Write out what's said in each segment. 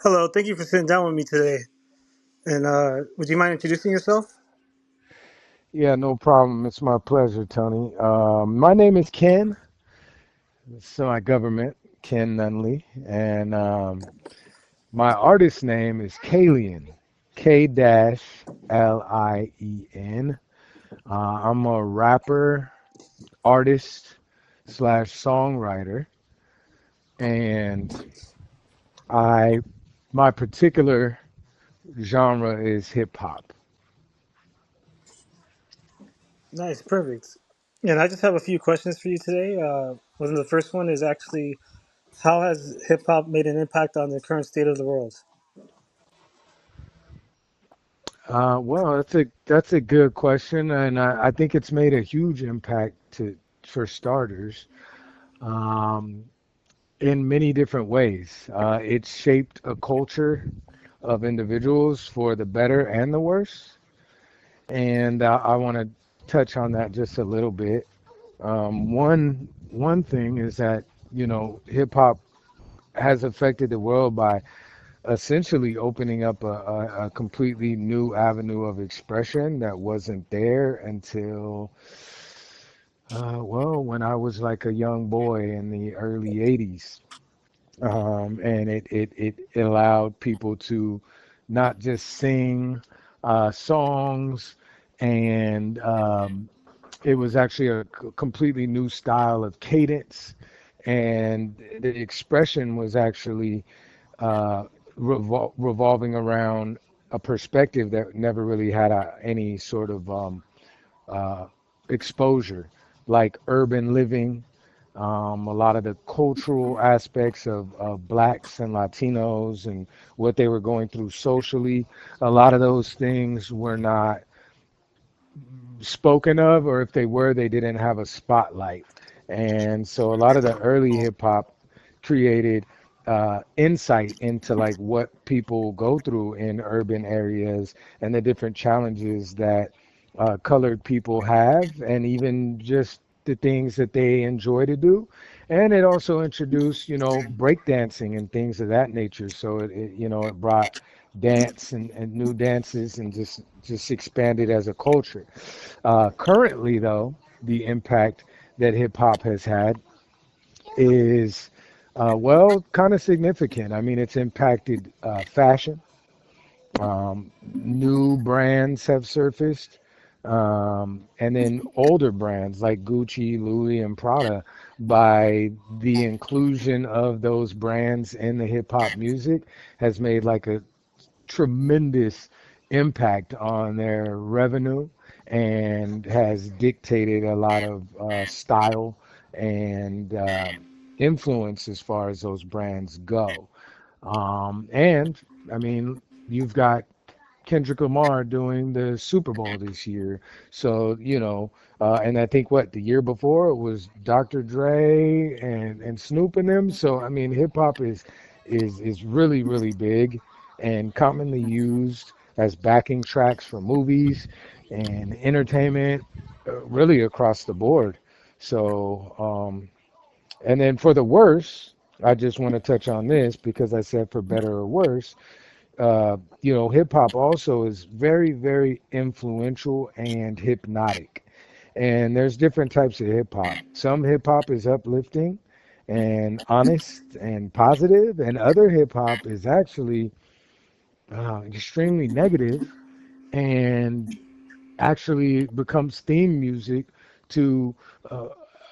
Hello, thank you for sitting down with me today. And would you mind introducing yourself? Yeah, no problem. It's my pleasure, Tony. My name is Ken. So my government, Ken Nunnally, and my artist name is K-Lien, K-Lien. I'm a rapper, artist slash songwriter, and I my particular genre is hip hop. Nice, perfect. And I just have a few questions for you today. One of the first one is actually, how has hip hop made an impact on the current state of the world? Well, that's a good question, and I think it's made a huge impact to for starters, um, in many different ways. It's shaped a culture of individuals for the better and the worse, and I want to touch on that just a little bit. One thing is that hip hop has affected the world by essentially opening up a completely new avenue of expression that wasn't there until, well, when I was like a young boy in the early 80s. And it allowed people to not just sing songs, and it was actually a completely new style of cadence, and the expression was actually revolving around a perspective that never really had any sort of uh, exposure, like urban living, a lot of the cultural aspects of blacks and Latinos and what they were going through socially. A lot of those things were not spoken of, or if they were, they didn't have a spotlight. And so a lot of the early hip hop created insight into like what people go through in urban areas and the different challenges that colored people have, and even just the things that they enjoy to do. And it also introduced, breakdancing and things of that nature. So it brought dance and new dances and just expanded as a culture. Currently, though, the impact that hip hop has had is, well, kind of significant. I mean, it's impacted fashion. New brands have surfaced, and then older brands like Gucci, Louis, and Prada. By the inclusion of those brands in the hip hop music, has made like a tremendous impact on their revenue, and has dictated a lot of style and influence as far as those brands go. And I mean, you've got Kendrick Lamar doing the Super Bowl this year. So, and I think what the year before it was Dr. Dre and Snoop and them. So, I mean, hip hop is really, really big and commonly used as backing tracks for movies and entertainment, really across the board. So, and then for the worse, I just want to touch on this because I said for better or worse, hip hop also is very, very influential and hypnotic. And there's different types of hip hop. Some hip hop is uplifting and honest and positive, and other hip hop is actually extremely negative and actually becomes theme music to uh,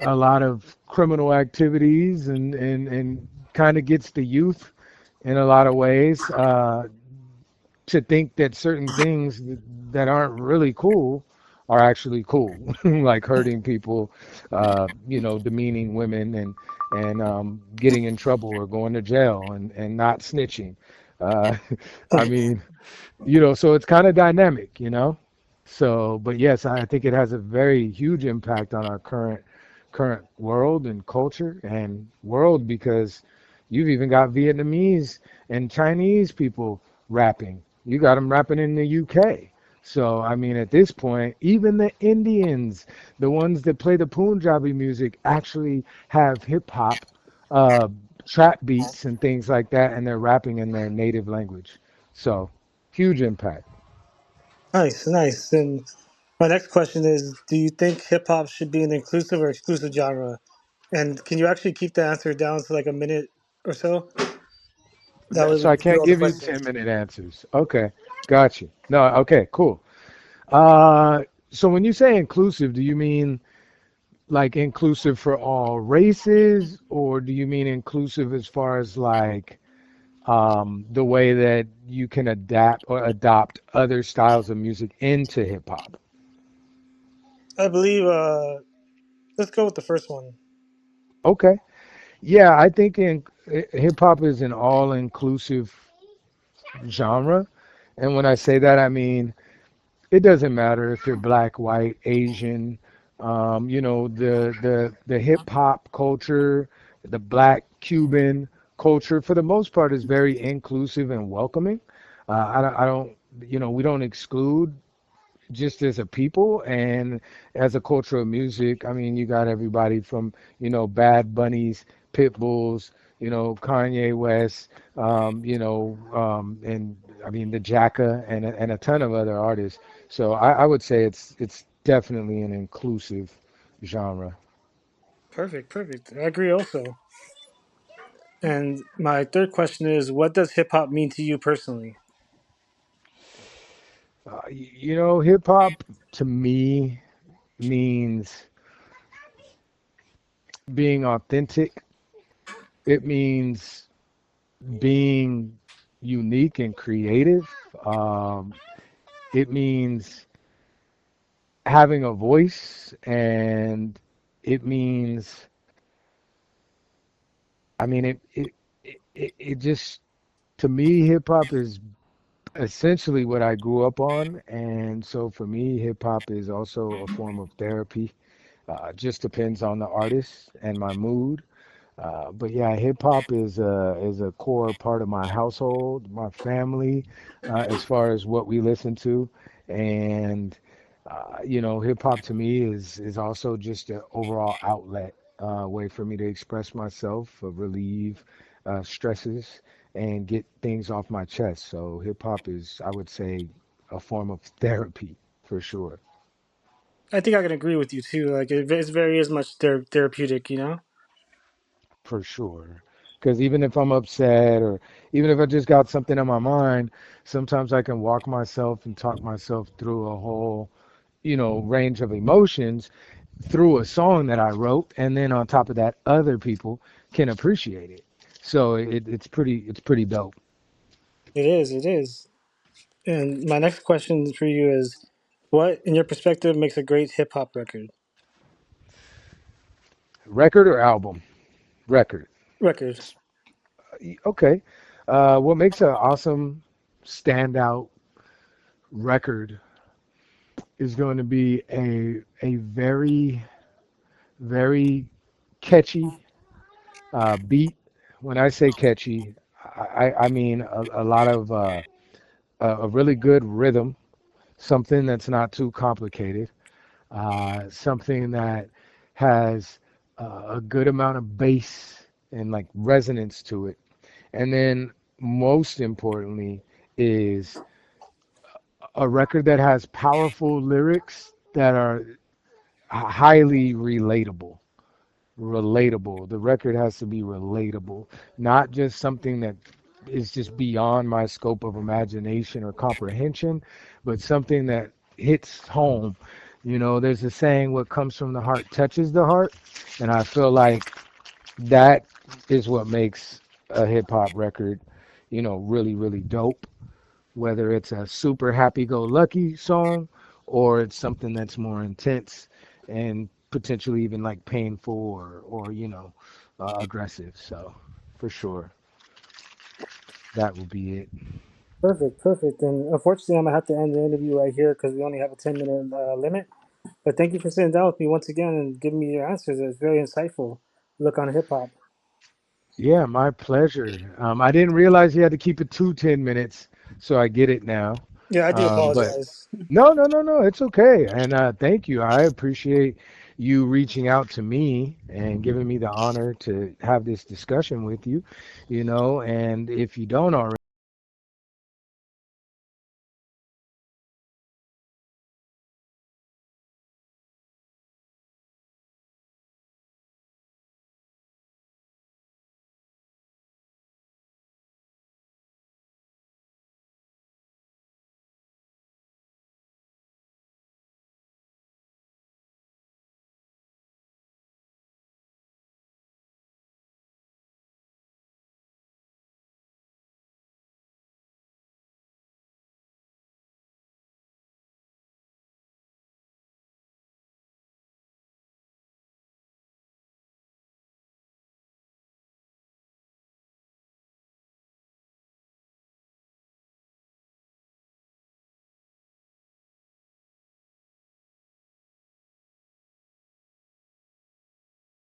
a lot of criminal activities, and kind of gets the youth in a lot of ways to think that certain things that aren't really cool are actually cool, like hurting people, demeaning women, and getting in trouble or going to jail, and not snitching. Uh, I mean, so it's kind of dynamic, So, but yes, I think it has a very huge impact on our current world and culture and world, because you've even got Vietnamese and Chinese people rapping. You got them rapping in the UK. So, I mean, at this point, even the Indians, the ones that play the Punjabi music, actually have hip hop uh, trap beats and things like that, and they're rapping in their native language. So huge impact. Nice, nice. And my next question is, do you think hip hop should be an inclusive or exclusive genre? And can you actually keep the answer down to like a minute or so? That way we So I can do can't all the give you questions. 10-minute answers. Okay, got you. No, okay, cool. So when you say inclusive, do you mean like inclusive for all races, or do you mean inclusive as far as like the way that you can adapt or adopt other styles of music into hip hop? I believe. Let's go with the first one. Okay. Yeah, I think hip hop is an all-inclusive genre. And when I say that, I mean it doesn't matter if you're black, white, Asian. The hip hop culture, the black Cuban culture, for the most part, is very inclusive and welcoming. I don't, we don't exclude just as a people and as a culture of music. I mean, you got everybody from, Bad Bunnies, Pit Bulls, Kanye West, and I mean the Jacka and a ton of other artists. So I would say it's definitely an inclusive genre. Perfect, perfect. I agree also. And my third question is, what does hip hop mean to you personally? Hip hop to me means being authentic. It means being unique and creative. It means having a voice, and it means, I mean, it just, to me, hip hop is essentially what I grew up on. And so for me, hip hop is also a form of therapy. Just depends on the artist and my mood. But yeah, hip hop is a core part of my household, my family, as far as what we listen to, and hip hop to me is also just an overall outlet, way for me to express myself, relieve stresses, and get things off my chest. So hip hop is, I would say, a form of therapy for sure. I think I can agree with you too. Like it's very as much therapeutic, you know. For sure. Because even if I'm upset or even if I just got something on my mind, sometimes I can walk myself and talk myself through a whole, range of emotions through a song that I wrote. And then on top of that, other people can appreciate it. So it's pretty dope. It is, it is. And my next question for you is, what, in your perspective, makes a great hip hop record? Record or album? Record. Record. Okay. What makes an awesome standout record is going to be a very, very catchy beat. When I say catchy, I mean a lot of a really good rhythm, something that's not too complicated, something that has a good amount of bass and like resonance to it. And then most importantly is a record that has powerful lyrics that are highly relatable. The record has to be relatable, not just something that is just beyond my scope of imagination or comprehension, but something that hits home. There's a saying, what comes from the heart touches the heart. And I feel like that is what makes a hip hop record, really, really dope. Whether it's a super happy go lucky song or it's something that's more intense and potentially even like painful or aggressive. So for sure, that will be it. Perfect, perfect. And unfortunately, I'm gonna have to end the interview right here because we only have a 10 minute limit. But thank you for sitting down with me once again and giving me your answers. It's very insightful. Look on hip hop. Yeah, my pleasure. I didn't realize you had to keep it to 10 minutes, so I get it now. Yeah, I do But apologize. no, no, no, no, it's okay. And thank you. I appreciate you reaching out to me and giving me the honor to have this discussion with you, and if you don't already